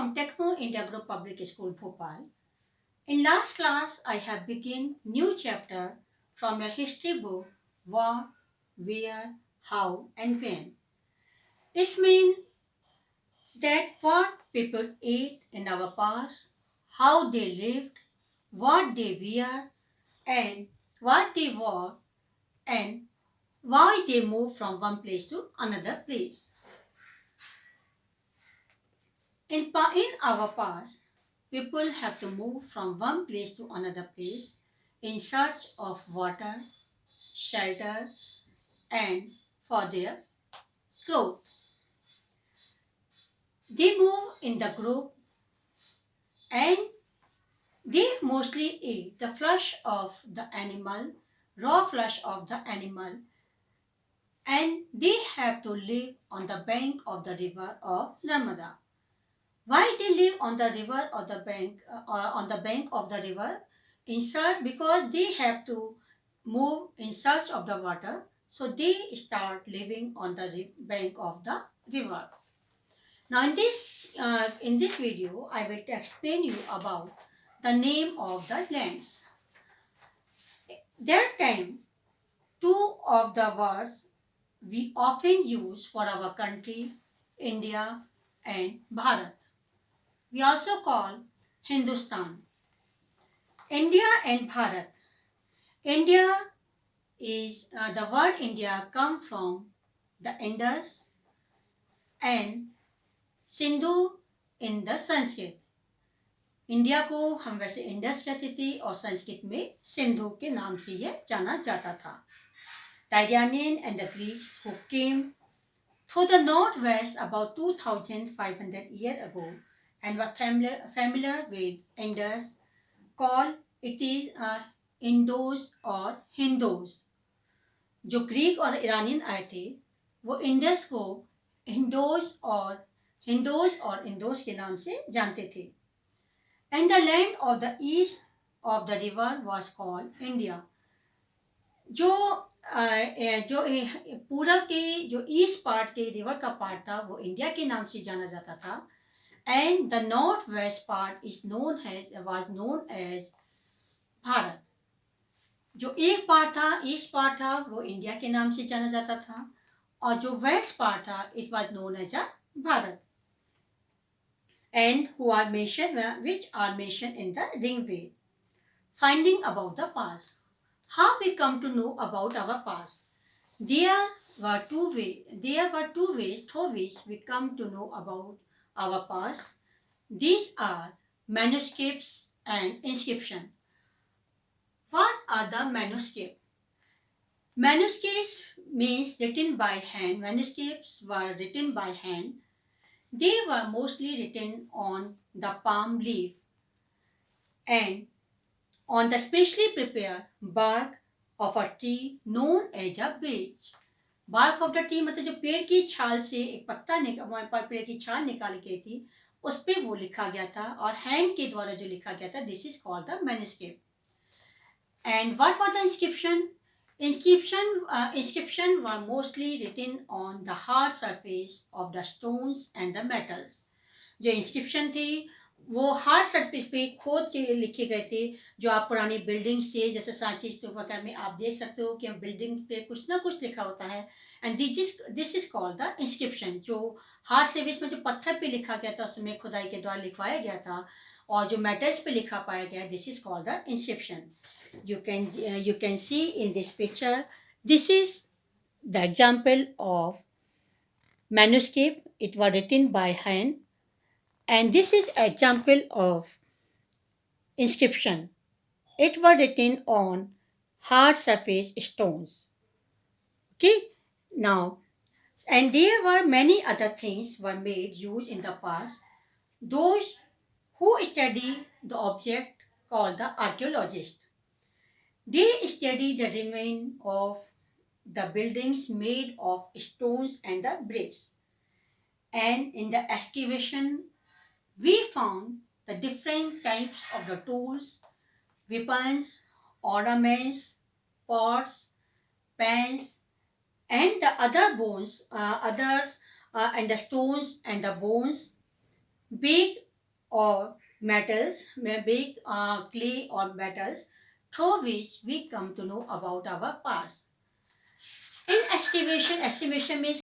from Techno India Group Public School, Bhopal. In last class, I have begun new chapter from your history book, What, Where, How and When. This means that what people ate in our past, how they lived, what they wear, and what they wore, and why they moved from one place to another place. In our past, people have to move from one place to another place in search of water, shelter, and for their clothes. They move in the group and they mostly ate the flesh of the animal, raw flesh of the animal, and they have to live on the bank of the river of Narmada. Why they live on the river or the bank or on the bank of the river? In search because they have to move in search of the water, so they start living on the bank of the river. Now in this video, I will explain you about the name of the lands. That time, two of the words we often use for our country, India and Bharat. We also call Hindustan. India and Bharat. India is the word India come from the Indus and Sindhu in the Sanskrit. India को हम वैसे Indus कहते थे और संस्कृत में सिंधु के नाम से यह जाना जाता था. The Iranian and the Greeks who came through the northwest about 2500 years ago and were familiar with Indus call it is इंडोस और हिंदोस. जो ग्रीक और ईरानियन आए थे वो इंडस को हिंदोस और इंडोस के नाम से जानते थे. And the land of the east of the river was called India. जो पूरब के जो ईस्ट पार्ट के रिवर का पार्ट था वो इंडिया के नाम से जाना जाता था. And the north west part is was known as Bharat. जो एक पार्ट था ईस्ट पार्ट था वो इंडिया के नाम से जाना जाता था और जो वेस्ट पार्ट था it was known as a Bharat. And which are mentioned in the Ringved. Finding about the past. How we come to know about our past? There were two ways through which we come to know about our past. These are manuscripts and inscription. What are the manuscripts? Manuscripts means written by hand. Manuscripts were written by hand. They were mostly written on the palm leaf and on the specially prepared bark of a tree known as a beech. Bark of the tree मतलब जो पेड़ की छाल से एक पेड़ की छाल निकाली गई थी उस पे वो लिखा गया था और हैंड के द्वारा जो लिखा गया था this is called the manuscript. And what were the inscription? Inscription were mostly written on the hard surface of the stones and the metals. जो inscription थी वो हार्ड सरफेस पे खोद के लिखे गए थे. जो आप पुरानी बिल्डिंग से जैसे सांची स्तूप में आप देख सकते हो कि बिल्डिंग पे कुछ ना कुछ लिखा होता है. And this is called the inscription. जो हार्ड सरफेस में जो पत्थर पे लिखा गया था उसमें खुदाई के द्वारा लिखवाया गया था और जो मेटल्स पे लिखा पाया गया this is called the inscription. You can see in this picture this is the example of manuscript. It was written by hand and this is example of inscription. It was written on hard surface stones. Okay, now and there were many other things were made used in the past. Those who study the object called the archaeologist. They study the remain of the buildings made of stones and the bricks. And in the excavation, we found the different types of the tools, weapons, ornaments, pots, pans, and the other and the stones and the bones, big or metals, maybe clay or metals, through which we come to know about our past. In estimation means